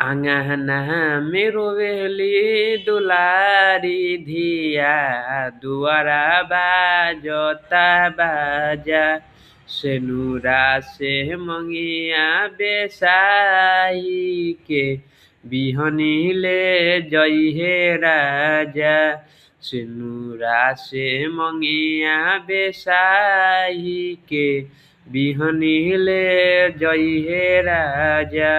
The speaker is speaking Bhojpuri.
आंगना में रोवेली दुलारी धिया, दुआरा बाजता बाजा। सेनुरा से मंगिया बेसाही के, बिहनी ले जइहे राजा। सेनुरा से मंगिया बेसाही के, बिहनी ले जइहे राजा।